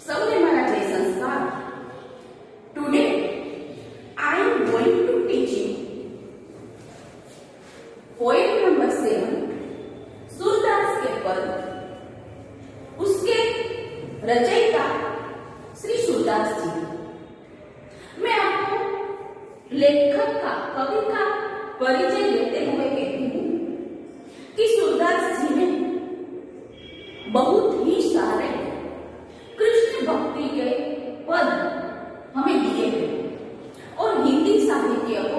सबने मारा जय संस्कार। Today I am going to teach you poem number 7 Surdas के पद। उसके रचयिता श्री सूरदास जी। मैं आपको लेखक का, कवि का परिचय देते हुए कहती हूँ कि सूरदास जी ने बहुत ही सारे कृष्ण भक्ति के पद हमें दिए हैं और हिंदी साहित्य को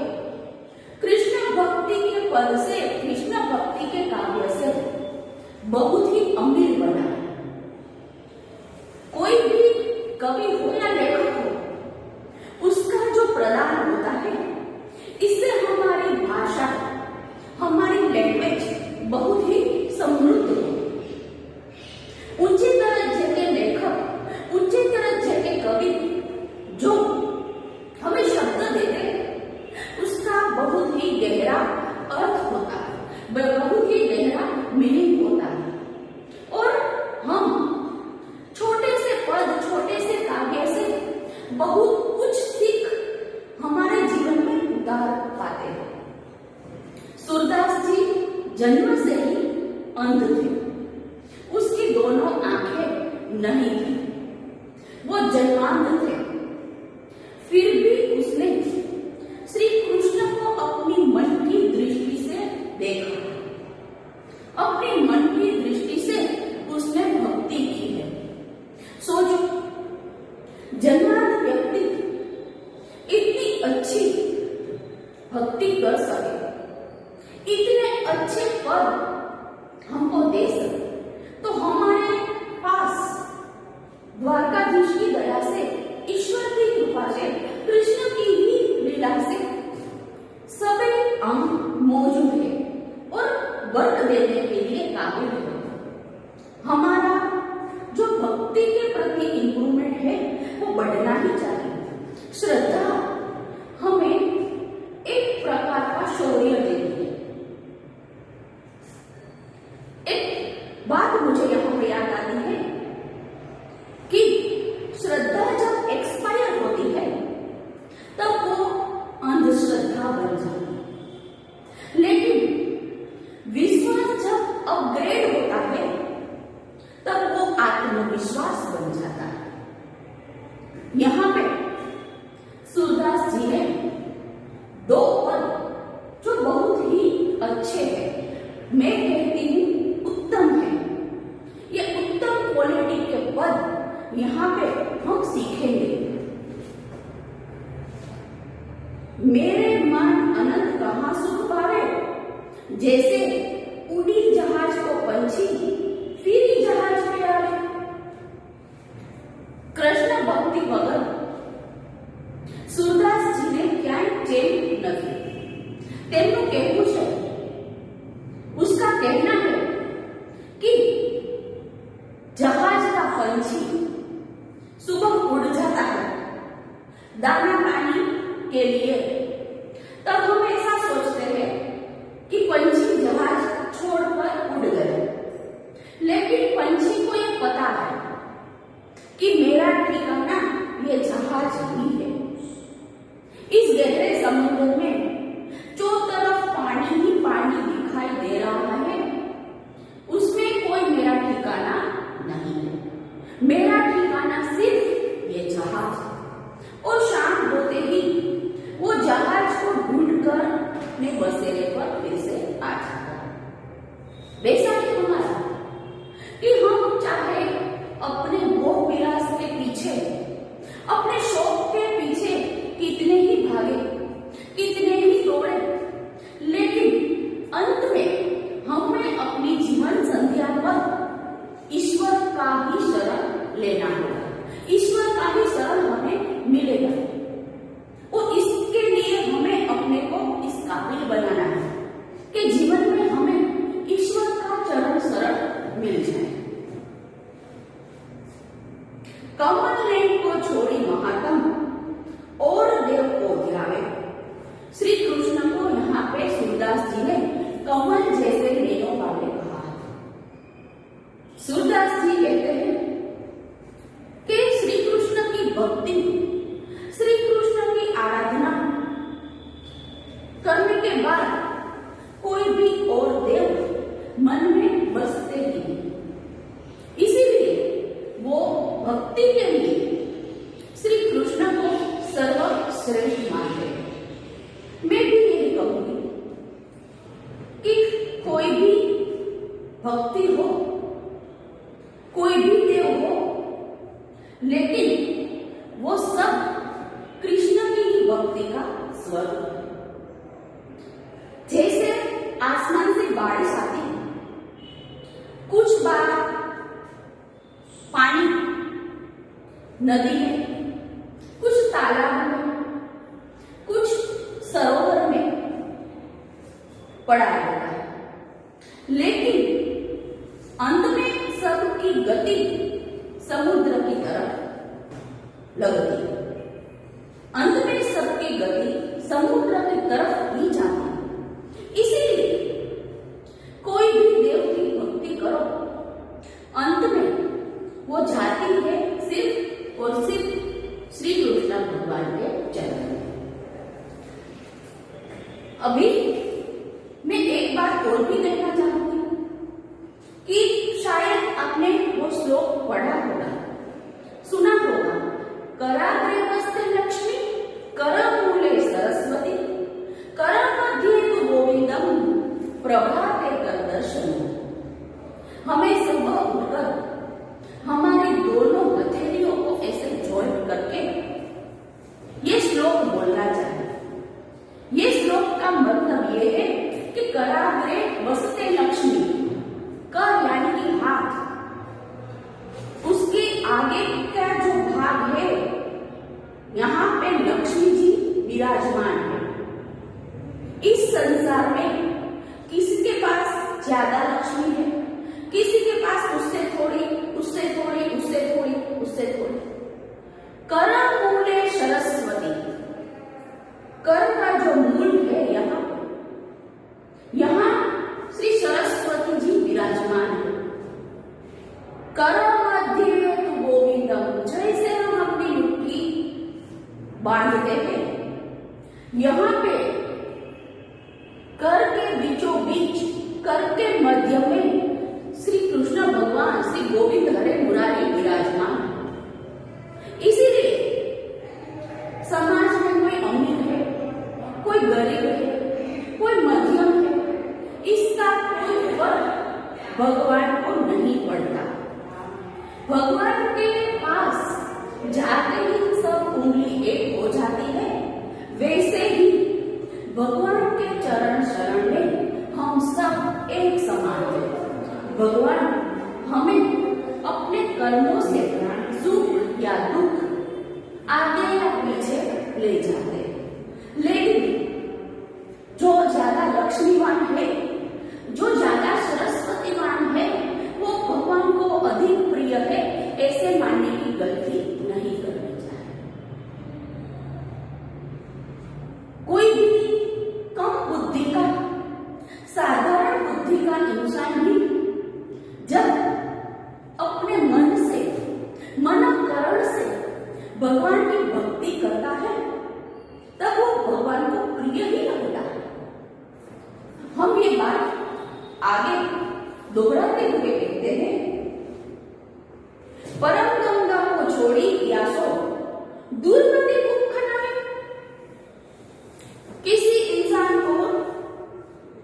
कृष्ण भक्ति के पद से, कृष्ण भक्ति के काव्य से बहुत ही अमीर बना है। कोई भी कवि हो या लेखक हो, उसका जो प्रदान होता है, इससे हमारी भाषा, हमारी लैंग्वेज बहुत ही समृद्ध हो। ऊंचे दर्जे के लेखक, ऊंचे दर्जे के कवि जो हमें शब्द देते हैं, उसका बहुत ही गहरा अर्थ होता है, बहुत ही गहरा मीनिंग होता है। और हम छोटे से पद, छोटे से काव्य से बहुत कुछ सीख हमारे जीवन में उतार पाते हैं। सूरदास जी जन्म से ही अंध थे। उसकी दोनों आंखें नहीं थी, वो जन्मांध थे। फिर भी उसने श्री कृष्ण को अपनी मन की दृष्टि से देखा, अपनी मन की दृष्टि से उसने भक्ति की है। सोचो, जन्मांध व्यक्ति इतनी अच्छी भक्ति कर सके, इतने अच्छे पद हमको दे सके, तो हमारे पास द्वारकाधीश की दया से, ईश्वर की कृपा से, कृष्ण की ही लीला से सभी अंग मौजूद है और वर्त देने के लिए काबिल है। हमारा जो भक्ति के प्रति इंप्रूवमेंट है वो बढ़ना ही चाहिए। श्रद्धा हमें एक प्रकार का शौर्य देती है। एक बात मुझे यहाँ पे याद आती है कि श्रद्धा जब एक्सपायर होती है तब वो अंधश्रद्धा बन जाती है, लेकिन विश्वास जब अपग्रेड होता है तब वो आत्मविश्वास बन जाता है। यहाँ पे सूरदास जी ने दो पद जो बहुत ही अच्छे हैं, मैं कहती हूँ उत्तम है, ये उत्तम क्वालिटी के पद यहाँ पे हम सीखेंगे। मेरे मन अनंत कहाँ सुख पावे, जैसे उड़ी जहाज को पंछी फिर जहाज पे आवे। कृष्ण भक्ति वगैरह सूरदास जी ने क्या चेन નથી। તેમનું કહેવું છે, उसका कहना है कि जहाज का पंछी सुबह उड़ जाता है दाना पानी के लिए, तब हम ऐसा सोचते हैं कि पंछी जहाज छोड़कर उड़ गए, लेकिन पंछी को ये पता है कि मेरा ठिकाना ये जहाज ही है। इस गहरे समुद्र में जो तरफ पानी ही पानी दिखाई दे रहा है, उसमें कोई मेरा ठिकाना नहीं है। मेरा ठिकाना सिर्फ ये जहाज है। और शाम होते ही वो जहाज को ढूंढकर अपने बसेरे पर फिर से आ जाता है। वैसा ही हमारा कि हम चाहे अपने भोग विलास के पीछे, अपने शौक के पीछे कितने ही भागे, कितने ही दौड़े, लेकिन अंत में हमें अपनी जीवन संध्या पर ईश्वर का ही शरण लेना होगा, ईश्वर का ही शरण हमें मिलेगा। और इसके लिए हमें अपने को इस काबिल बनाना है कि जीवन में हमें ईश्वर का चरण शरण मिल जाए। कमल लेन को छोड़ी महात्म और देव को ध्यावे। श्री कृष्ण को यहाँ पे सूरदास जी ने कमल जैसे लेनों वाले कहा। सूरदास जी कहते हैं कि भक्ति, श्री कृष्ण की आराधना करने के बाद कोई भी और देव मन में बसते नहीं। इसीलिए वो भक्ति के लिए श्री कृष्ण को सर्वश्रेष्ठ मानते हैं। मैं भी यही कहूंगी कि कोई भी भक्ति हो, कोई भी देव हो, लेकिन वो सब कृष्ण की ही भक्ति का स्वरूप है। जैसे आसमान से बारिश आती है, कुछ बार पानी नदी में, कुछ तालाब में, कुछ सरोवर में पड़ा रहता है, लेकिन अंत में सबकी गति समुद्र की तरफ लगती है। अंत में सबकी गति समुद्र की तरफ ही जाती है। इसीलिए कोई भी देव की भक्ति करो, अंत में वो जाती है सिर्फ और सिर्फ श्री कृष्ण भगवान के चरण में। अभी मैं एक बात और भी कहना चाहूंगी कि शायद आपने वो श्लोक पढ़ा होगा, सुना होगा, कराग्रे वस्ते लक्ष्मी, करमूले सरस्वती, करमध्ये तु गोविंदम, प्रभाते कर दर्शन। हमें सुबह उठकर हमारी दोनों हथेलियों को ऐसे जॉइंट करके ये श्लोक बोलना चाहिए। ये श्लोक का मतलब ये है कि कराग्रे वसते लक्ष्मी, कर यानी कि हाथ, उसके आगे का जो भाग है, यहाँ पे लक्ष्मी जी विराजमान है। इस संसार में किसी के पास ज्यादा लक्ष्मी है, किसी के पास उससे थोड़ी, उससे थोड़ी, उससे थोड़ी, उससे थोड़ी। करमूले सरस्वती, कर का जो मूल है, यहाँ श्री सरस्वती जी विराजमान है। करमध्ये तु गोविंदम, जैसे हम अपनी मुट्ठी बांधते हैं, यहाँ पे कर के बीचों बीच, कर के मध्य में श्री कृष्ण भगवान, श्री गोविंद हरे मुरारी विराजमान है। इसीलिए समाज में कोई अमीर है, कोई गरीब है, कोई मध्यम है, इसका कोई फर्क भगवान को नहीं पड़ता। भगवान के पास जाते ही सब उंगली एक हो जाती है। वैसे ही भगवान के चरण शरण में हम सब एक समान हैं। भगवान हमें अपने कर्मों से सुख या दुख, आगे या पीछे ले जाते हैं। लेकिन जो ज्यादा लक्ष्मीवान है, जो ज्यादा सरस्वतीवान है, वो भगवान को अधिक प्रिय है, ऐसे मानने की गलती नहीं करनी चाहिए। कोई भी कम बुद्धि का, साधारण बुद्धि का इंसान भी जब अपने मन से, मनकरण से भगवान की भक्ति करता है, तब वो भगवान को प्रिय ही लगता है। हम ये बात आगे दोहराते हुए कहते हैं, परम गंगा को छोड़ी यासो, दुर्मति दुख नहीं। किसी इंसान को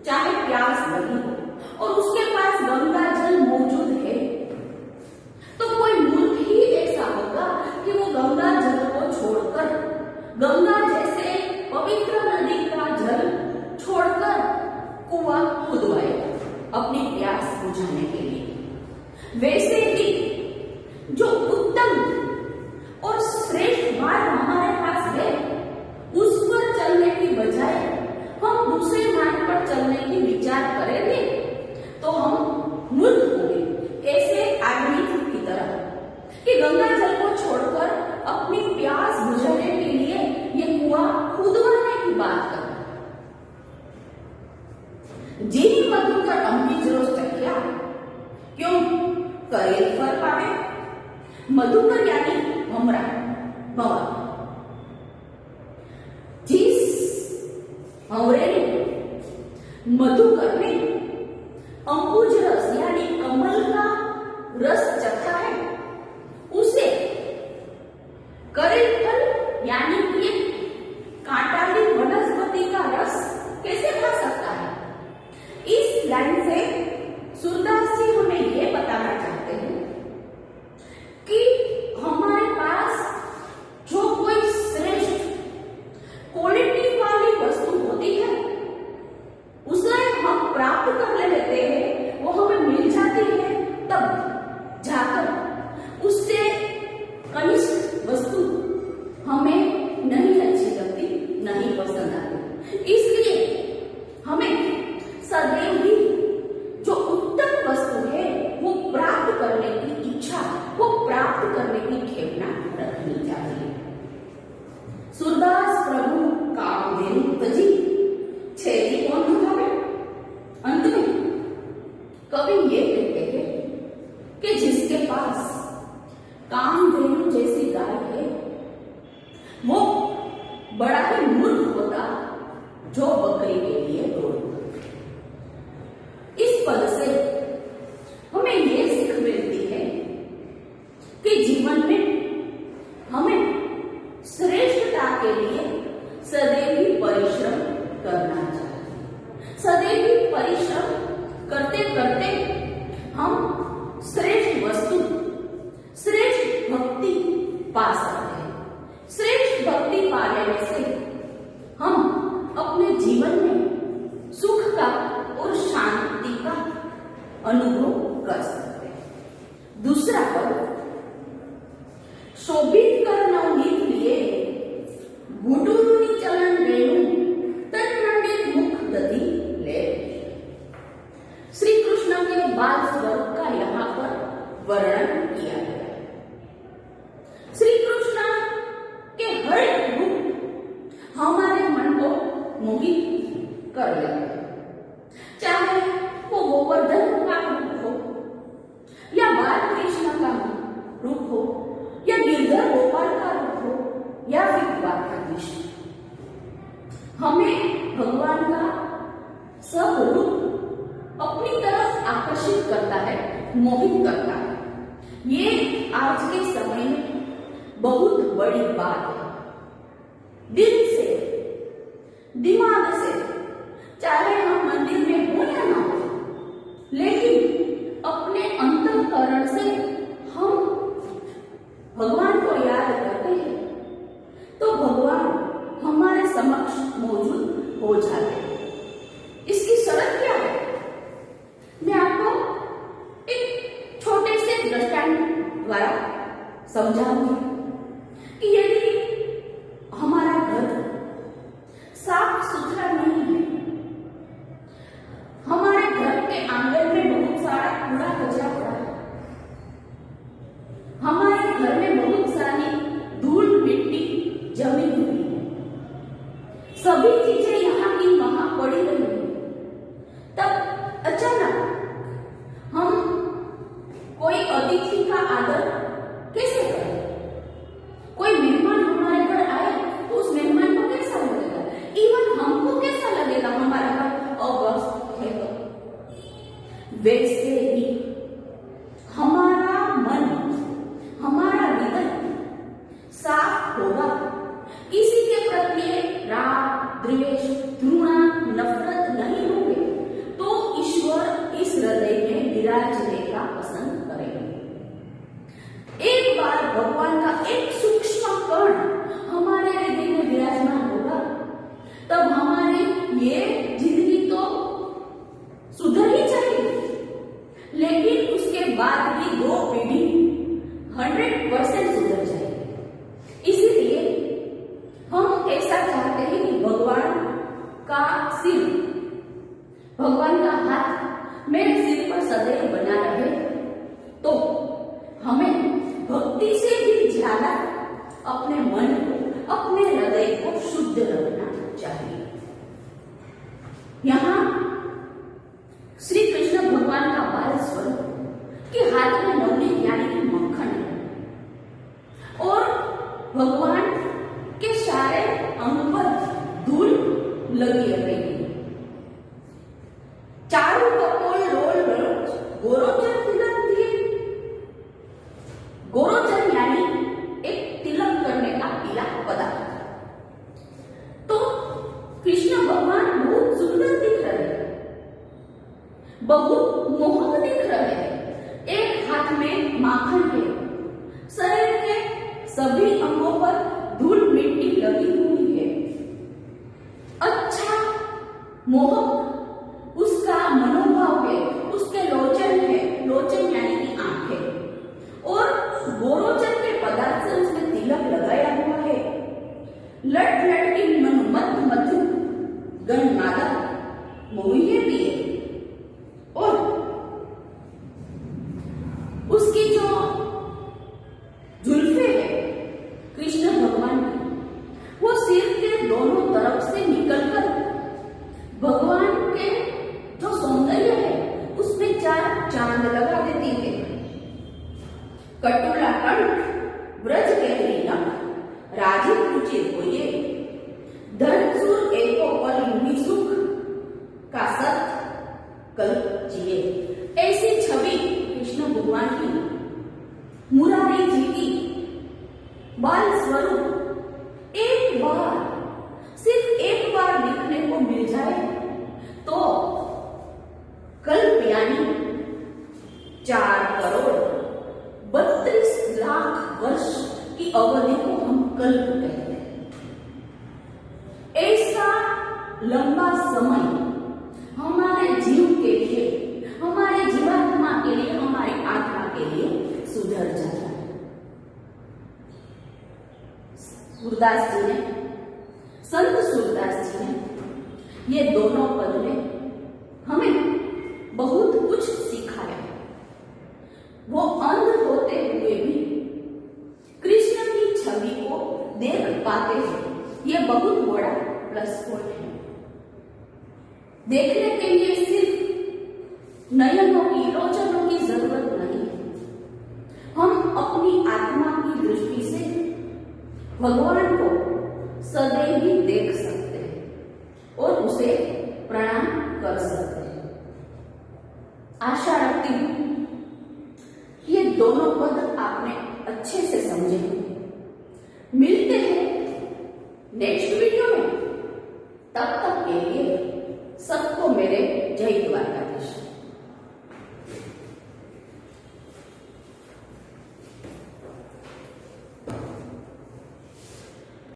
चाहे प्यास लगी हो और उसके पास गंगा जल मौजूद है, तो कोई मूर्ख ही ऐसा होगा कि वो गंगा जल को छोड़कर, गंगा जैसे पवित्र नदी का जल छोड़कर कुआं खुदवाएगा अपनी प्यास बुझाने के लिए। वैसे ही जो उत्तम और श्रेष्ठ मार्ग हमारे पास है, उस पर चलने की बजाय हम दूसरे मार्ग पर चलने की विचार करेंगे तो हम मूर्ख होंगे। ऐसे आदमी की तरह कि गंगा जल को छोड़कर अपनी प्यास बुझाने के लिए ये कुआं खुदवाने की बात कर। जिन मधुकर अमृत जरो चख्या, क्यों करे फल पावे। मधुकर यानी भमरा, भवा। जिस भंवरे ने मधुकर ने अंबुज रस यानी कमल का रस चखा है, उसे करेल फल यानी कि कांटाली वनस्पति का रस कैसे खा सकता है। इस लाइन से सूरदास जी हमें ये बताना चाहते हैं कि हमारे पास जो कोई श्रेष्ठ क्वालिटी वाली वस्तु होती है, उसे हम प्राप्त कर लेते हैं, वो हमें मिल जाती है, तब जाकर उससे कनिष्ठ वस्तु हमें नहीं अच्छी लगती, नहीं पसंद आती। इसलिए हमें सदैव ही जो उत्तम वस्तु है वो प्राप्त करने की इच्छा, वो प्राप्त करने की खेवना रखनी चाहिए। सूरदास प्रभु कामधेनु तजी छेदी कौन दिखावे। अंत में कवि ये कहते हैं कि जिसके पास कामधेनु जैसी गाय है, वो बड़ा ही मूर्ख होता जो बकरी के लिए दौड़ता। इस पद से हमें ये सीख मिलती है कि जीवन में हमें श्रेष्ठता के लिए सदैव ही परिश्रम करना चाहिए। सदैव ही परिश्रम करते करते हम श्रेष्ठ वस्तु, श्रेष्ठ भक्ति पा सकते हैं। श्रेष्ठ भक्ति पाने से हम अपने जीवन में सुख का और शांति का अनुभव कर सकते हैं। दूसरा पद, शोभित कर नवनीत लिए गुडूरी चलन रेणु तन्मंडित मुख दधी ले। श्री कृष्ण के बाल स्वर्ग का यहाँ पर वर्णन किया गया है। श्री कृष्ण के हर एक रूप हमारे मन को मोहित कर लेते हैं। चाहे वो गोवर्धन का रूप हो, या बाल कृष्ण का रूप हो, या गिरधर गोपाल का रूप हो, या फिर द्वारकाधीश, हमें भगवान का सब रूप अपनी तरफ आकर्षित करता है, मोहित करता है। ये आज के समय में बहुत बड़ी बात है। दिल से, दिमाग से, चाहे हम मंदिर में हो या ना हो, लेकिन अपने अंतःकरण से हम भगवान को याद करते हैं तो भगवान हमारे समक्ष मौजूद हो जाते हैं। इसकी शर्त क्या है? मैं आपको एक छोटे से दृष्टांत द्वारा समझाऊंगी कि यदि हमारा घर साफ सुथरा नहीं है, हमारे घर के आंगन में बहुत सारा कूड़ा कचरा पड़ा है, हमारे घर में बहुत सारी धूल मिट्टी जमी हुई है, सभी चीजें यहाँ की वहां पड़ी रही है, तब अचानक हम कोई अतिथि का आदर कैसे करें? कोई मेहमान हमारे घर आए तो उस मेहमान को कैसा लगेगा? इवन हमको कैसा लगेगा? हमारा घर अवस्थ है तो वैसे ही हमारा मन, हमारा हृदय साफ होगा, किसी के प्रति राग, द्वेष, घृणा, नफरत नहीं होंगे, तो ईश्वर इस हृदय में विराजने का पसंद करेंगे। एक बार भगवान का एक सूक्ष्म कण हमारे हृदय में विराजमान होगा, तब हमारी ये जिंदगी तो सुधर ही जाएगी, लेकिन उसके बाद भी 2 पीढ़ी 100% सुधर जाएगी। इसीलिए हम ऐसा चाहते हैं कि भगवान का सिर, भगवान का हाथ मेरे सिर पर सदैव बना रहे, तो हमें भक्ति से भी ज्यादा अपने मन को, अपने हृदय को शुद्ध रखना चाहिए। यहाँ श्री कृष्ण भगवान का बाल स्वरूप के हाथ में नवनीत यानी कि मक्खन है, और भगवान के सारे अंग पर धूल लगी रहेगी। चारू कपोल रोल गोरोचन तिलक दिए। गोरोचन यानी एक तिलक करने का पीला पदार्थ। तो कृष्ण भगवान बहुत सुंदर दिख रहे हैं, बहुत मोहक दिख रहे हैं। एक हाथ में माखन है, शरीर के सभी अंगों पर धूल मिट्टी लगी हुई है। अच्छा मोहक उसका मनोभाव है, उसके लोचन है, लोचन यानी कि आंखें, और गोरोचन के पदार्थ से उसने तिलक लगाया हुआ है। लट लट की मत मधु गण माला मोहिए भी है, और उसकी जो जुल्फे है कृष्ण भगवान की, वो सिर के दोनों तरफ से निकलकर भगवान के जो सौंदर्य है उसमें चार चांद लगा देती है। कटुला कंठ ब्रज गहरी नख राजीव रुचि होइए, धन सुर एको पल यूं सुख का सत कल्प जिए। ऐसी छवि कृष्ण भगवान की, मुरारी जी की बाल स्वरूप एक बार, सिर्फ एक बार देखने को मिल जाए तो कल्प यानी 4,32,00,000 वर्ष की अवधि को हम कल्प कहते हैं। ऐसा लंबा समय हमारे जीव के लिए, हमारे जीवात्मा के लिए, हमारी आत्मा के लिए सुधर जाता है। सूरदास जी ने, संत सूरदास जी ने ये दोनों पद में हमें बहुत कुछ सिखाया। वो अंध होते हुए भी कृष्ण की छवि को देख पाते हैं, ये बहुत बड़ा प्लस पॉइंट है। देखने के लिए सिर्फ नयनों की, लोचनों की जरूरत नहीं है। हम अपनी आत्मा की दृष्टि से भगवान को सदैव ही देख सकते हैं और उसे प्रणाम कर सकते हैं। आशा रखती हूं ये दोनों पद आपने अच्छे से समझे होंगे। मिलते हैं नेक्स्ट वीडियो में, तब तक के लिए सबको मेरे जय द्वारकाधीश।